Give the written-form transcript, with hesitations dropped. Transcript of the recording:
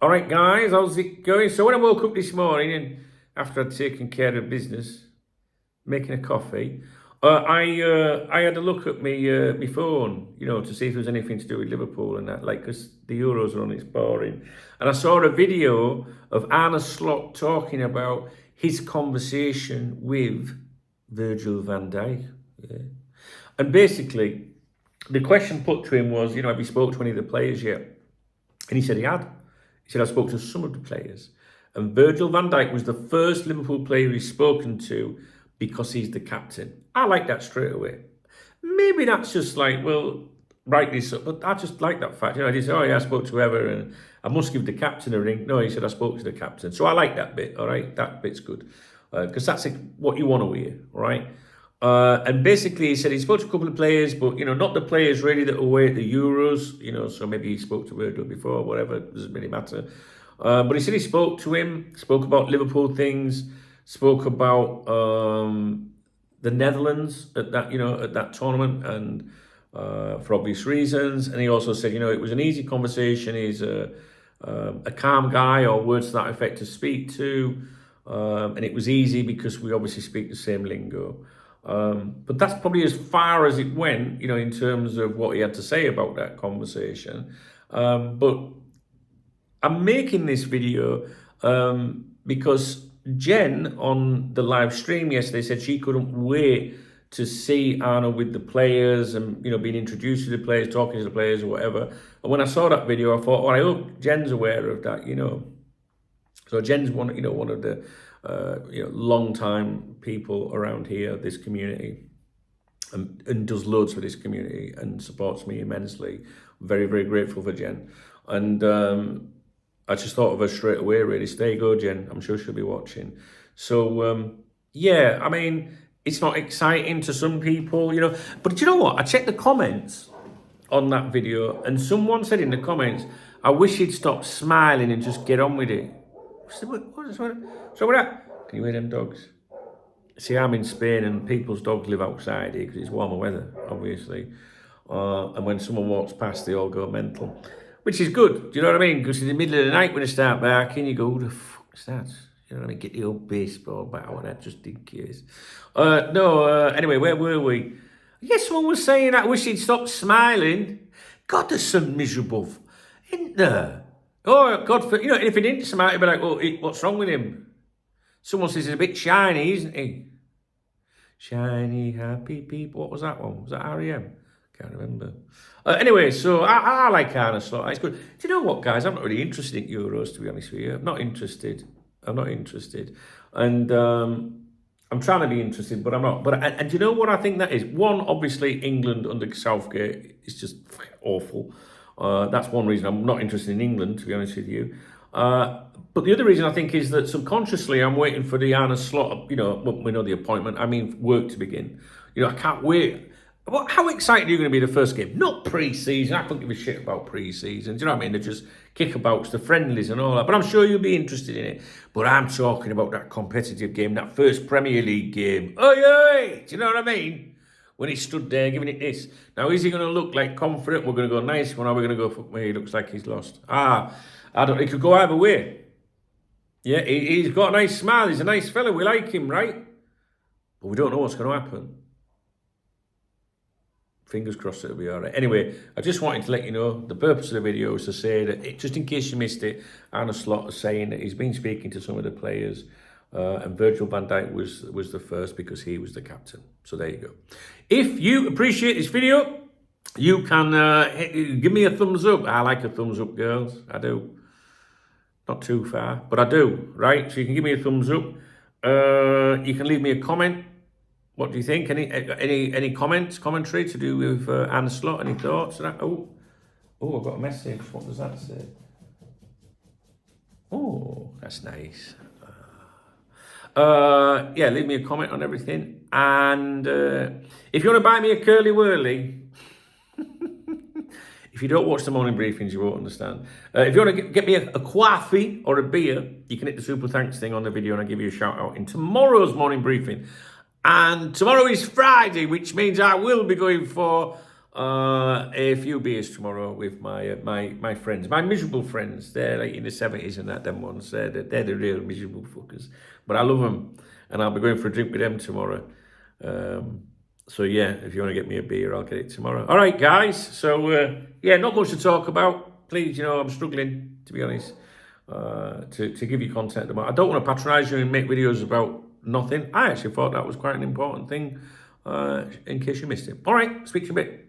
All right, guys, how's it going? So when I woke up this morning and after I'd taken care of business, making a coffee, I had a look at my phone, to see if there was anything to do with Liverpool and that, because the Euros are on, it's boring. And I saw a video of Arne Slot talking about his conversation with Virgil van Dijk. Yeah. And basically, the question put to him was, have you spoke to any of the players yet? And he said he had. He said, I spoke to some of the players. And Virgil van Dijk was the first Liverpool player he's spoken to because he's the captain. I like that straight away. Maybe that's just write this up. But I just like that fact. He said, I spoke to whoever and I must give the captain a ring. No, he said, I spoke to the captain. So I like that bit, all right? That bit's good. Because that's what you want to hear, all right? And basically he said he spoke to a couple of players, but, not the players really that were away at the Euros, so maybe he spoke to Virgil before, or whatever, it doesn't really matter. But he said he spoke to him, spoke about Liverpool things, spoke about the Netherlands at that tournament, and for obvious reasons. And he also said, it was an easy conversation. He's a calm guy, or words to that effect, to speak to. And it was easy because we obviously speak the same lingo. But that's probably as far as it went, in terms of what he had to say about that conversation. But I'm making this video because Jen on the live stream yesterday said she couldn't wait to see Arne with the players and, being introduced to the players, talking to the players or whatever. And when I saw that video, I thought, I hope Jen's aware of that, So Jen's one of the long-time people around here, this community, and does loads for this community and supports me immensely. Very, very grateful for Jen. And I just thought of her straight away, really. So there you go, Jen. I'm sure she'll be watching. So, it's not exciting to some people, But do you know what? I checked the comments on that video, and someone said in the comments, I wish he'd stop smiling and just get on with it. So what that? Can you hear them dogs? See, I'm in Spain and people's dogs live outside here because it's warmer weather, obviously. And when someone walks past, they all go mental. Which is good, do you know what I mean? Because in the middle of the night when they start barking, you go, who the fuck's that? You know what I mean? Get the old baseball bat on that just in case. Anyway, where were we? Yes, someone was saying, I wish he'd stop smiling. God, there's some miserable, isn't there? Oh, God, if he didn't smile, he'd be like, what's wrong with him? Someone says he's a bit shiny, isn't he? Shiny, happy people. What was that one? Was that R.E.M.? Can't remember. Anyway, so I like Arne Slot. It's good. Do you know what, guys? I'm not really interested in Euros, to be honest with you. I'm not interested. And I'm trying to be interested, but I'm not. And do you know what I think that is? One, obviously, England under Southgate is just awful. That's one reason I'm not interested in England, to be honest with you. But the other reason I think is that subconsciously I'm waiting for the Arne Slot, we know the appointment, work to begin. I can't wait. How excited are you going to be the first game? Not pre-season. I couldn't give a shit about pre-season. Do you know what I mean? They're just kickabouts, the friendlies and all that. But I'm sure you'll be interested in it. But I'm talking about that competitive game, that first Premier League game. Oh, yeah! Do you know what I mean? When he stood there giving it this. Now, is he going to look like confident? We're going to go nice one, or we're going to go fuck me? He looks like he's lost. It could go either way. Yeah, he's got a nice smile. He's a nice fella. We like him, right? But we don't know what's going to happen. Fingers crossed it'll be all right. Anyway, I just wanted to let you know the purpose of the video is to say that, just in case you missed it, Arne Slot is saying that he's been speaking to some of the players, and Virgil van Dijk was the first because he was the captain. So there you go. If you appreciate this video, you can give me a thumbs up. I like a thumbs up, girls. I do. Not too far, but I do, right? So you can give me a thumbs up. You can leave me a comment. What do you think? Any comments, commentary to do with Arne Slot? Any thoughts? Oh, I've got a message. What does that say? Oh, that's nice. Leave me a comment on everything. And if you want to buy me a curly whirly, if you don't watch the morning briefings, you won't understand. If you want to get me a coffee or a beer, you can hit the super thanks thing on the video and I'll give you a shout out in tomorrow's morning briefing. And tomorrow is Friday, which means I will be going for a few beers tomorrow with my friends, my miserable friends. They're like in the 70s and that, them ones. They're the real miserable fuckers. But I love them, and I'll be going for a drink with them tomorrow. So yeah, if you want to get me a beer, I'll get it tomorrow. All right, guys. So yeah, not much to talk about. Please, I'm struggling, to be honest, to give you content about. I don't want to patronise you and make videos about nothing. I actually thought that was quite an important thing, in case you missed it. All right, speak to you a bit.